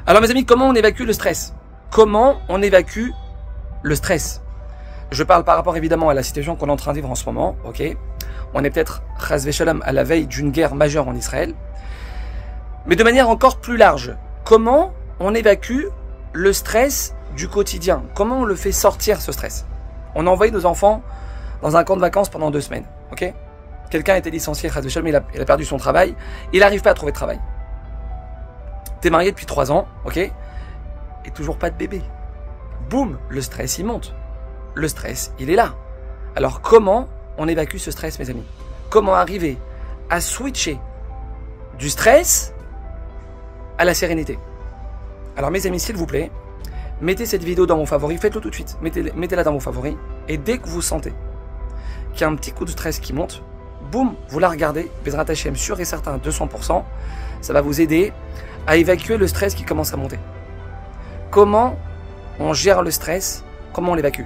Alors mes amis, comment on évacue le stress? Comment on évacue le stress? Je parle par rapport évidemment à la situation qu'on est en train de vivre en ce moment, ok? On est peut-être, chas v'shalom, à la veille d'une guerre majeure en Israël. Mais de manière encore plus large, comment on évacue le stress du quotidien? Comment on le fait sortir, ce stress? On a envoyé nos enfants dans un camp de vacances pendant 2 semaines, ok? Quelqu'un a été licencié, chas v'shalom, il a perdu son travail, il n'arrive pas à trouver de travail. T'es marié depuis 3 ans, ok? Et toujours pas de bébé. Boum, le stress il monte. Le stress, il est là. Alors comment on évacue ce stress, mes amis? Comment arriver à switcher du stress à la sérénité? Alors mes amis, s'il vous plaît, mettez cette vidéo dans vos favoris, faites-le tout de suite, mettez-la dans vos favoris, et dès que vous sentez qu'il y a un petit coup de stress qui monte, boum, vous la regardez, Bezrat Hashem, sûr et certain, 200%, ça va vous aider à évacuer le stress qui commence à monter. Comment on gère le stress? Comment on l'évacue?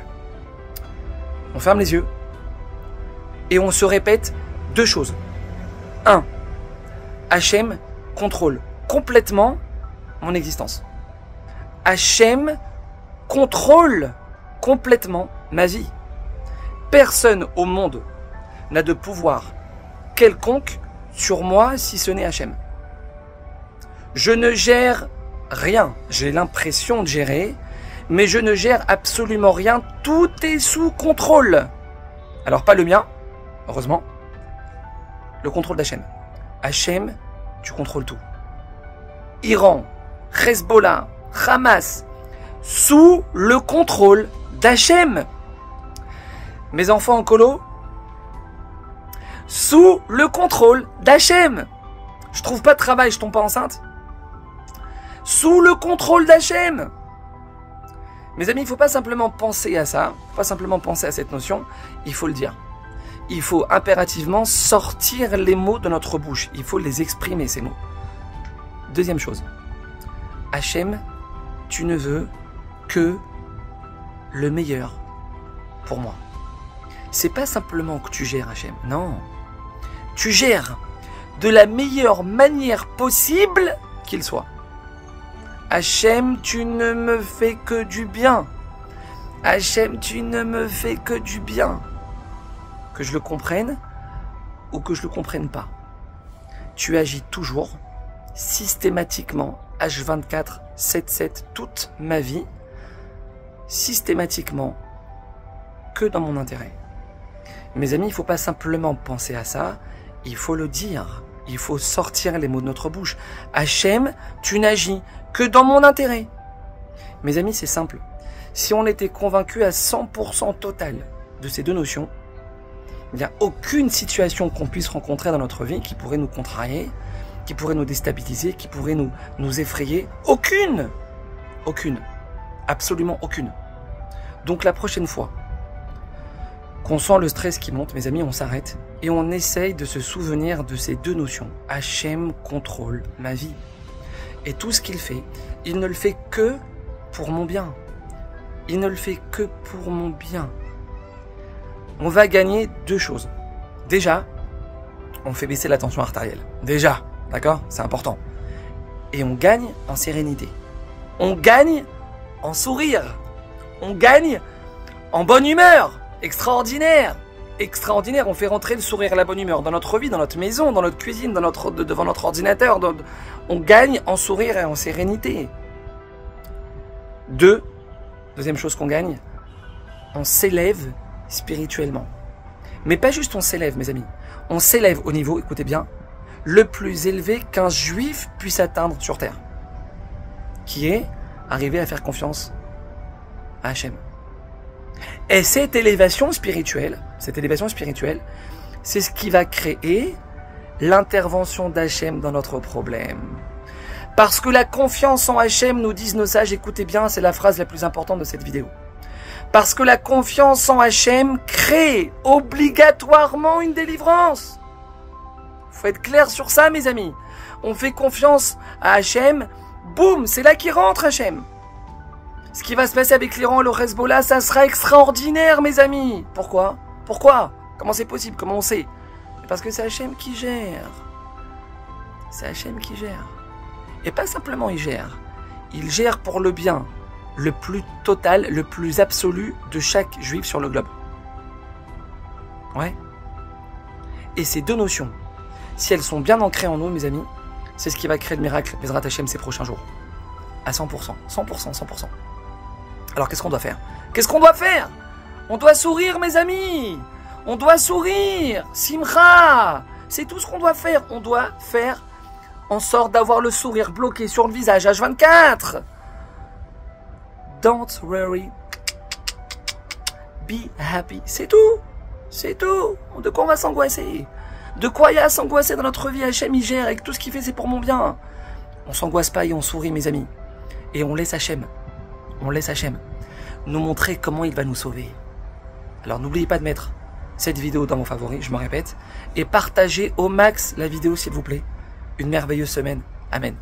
On ferme les yeux et on se répète 2 choses. 1. Hachem contrôle complètement mon existence. Hachem contrôle complètement ma vie. Personne au monde n'a de pouvoir quelconque sur moi si ce n'est Hachem. Je ne gère rien. J'ai l'impression de gérer, mais je ne gère absolument rien. Tout est sous contrôle. Alors pas le mien, heureusement. Le contrôle d'Hachem. Hachem, tu contrôles tout. Iran, Hezbollah, Hamas, sous le contrôle d'Hachem. Mes enfants en colo, sous le contrôle d'Hachem. Je trouve pas de travail, je tombe pas enceinte. Sous le contrôle d'Hachem. Mes amis, il ne faut pas simplement penser à ça, il ne faut pas simplement penser à cette notion, il faut le dire. Il faut impérativement sortir les mots de notre bouche, il faut les exprimer, ces mots. Deuxième chose, Hachem, tu ne veux que le meilleur pour moi. C'est pas simplement que tu gères Hachem, non. Tu gères de la meilleure manière possible qu'il soit. Hachem, tu ne me fais que du bien. Hachem, tu ne me fais que du bien. Que je le comprenne ou que je le comprenne pas. Tu agis toujours, systématiquement, H24, 7/7, toute ma vie, systématiquement, que dans mon intérêt. Mes amis, il ne faut pas simplement penser à ça, il faut le dire. Il faut sortir les mots de notre bouche. Hachem, tu n'agis que dans mon intérêt. Mes amis, c'est simple. Si on était convaincu à 100% total de ces 2 notions, il n'y a aucune situation qu'on puisse rencontrer dans notre vie qui pourrait nous contrarier, qui pourrait nous déstabiliser, qui pourrait nous effrayer. Aucune! Aucune. Absolument aucune. Donc la prochaine fois qu'on sent le stress qui monte, mes amis, on s'arrête et on essaye de se souvenir de ces 2 notions. Hachem contrôle ma vie. Et tout ce qu'il fait, il ne le fait que pour mon bien. Il ne le fait que pour mon bien. On va gagner 2 choses. Déjà, on fait baisser la tension artérielle. Déjà, d'accord? C'est important. Et on gagne en sérénité. On gagne en sourire. On gagne en bonne humeur. Extraordinaire. Extraordinaire. On fait rentrer le sourire et la bonne humeur dans notre vie, dans notre maison, dans notre cuisine, devant notre ordinateur. On gagne en sourire et en sérénité. 2, deuxième chose qu'on gagne, on s'élève spirituellement. Mais pas juste on s'élève, mes amis. On s'élève au niveau, écoutez bien, le plus élevé qu'un juif puisse atteindre sur terre. Qui est arriver à faire confiance à Hachem. Et cette élévation spirituelle, c'est ce qui va créer l'intervention d'Hachem dans notre problème. Parce que la confiance en Hachem, nous disent nos sages, écoutez bien, c'est la phrase la plus importante de cette vidéo. Parce que la confiance en Hachem crée obligatoirement une délivrance. Faut être clair sur ça, mes amis. On fait confiance à Hachem, boum, c'est là qu'il rentre Hachem. Ce qui va se passer avec l'Iran et le Hezbollah, ça sera extraordinaire, mes amis. Pourquoi? Pourquoi? Comment c'est possible? Comment on sait? Parce que c'est Hachem qui gère. C'est Hachem qui gère. Et pas simplement il il gère pour le bien le plus total, le plus absolu de chaque juif sur le globe. Ouais. Et ces deux notions, si elles sont bien ancrées en nous, mes amis, c'est ce qui va créer le miracle, Bezrat Hashem, ces prochains jours. À 100%, 100%, 100%. Alors qu'est-ce qu'on doit faire? Qu'est-ce qu'on doit faire? On doit sourire, mes amis. On doit sourire. Simcha. C'est tout ce qu'on doit faire. On doit faire en sorte d'avoir le sourire bloqué sur le visage H24. Don't worry. Be happy. C'est tout. C'est tout. De quoi on va s'angoisser? De quoi il y a à s'angoisser dans notre vie? Hachem, il gère, et tout ce qu'il fait, c'est pour mon bien. On s'angoisse pas et on sourit, mes amis. Et on laisse Hachem. On laisse Hachem nous montrer comment il va nous sauver. Alors n'oubliez pas de mettre cette vidéo dans vos favoris, je me répète, et partagez au max la vidéo, s'il vous plaît. Une merveilleuse semaine. Amen.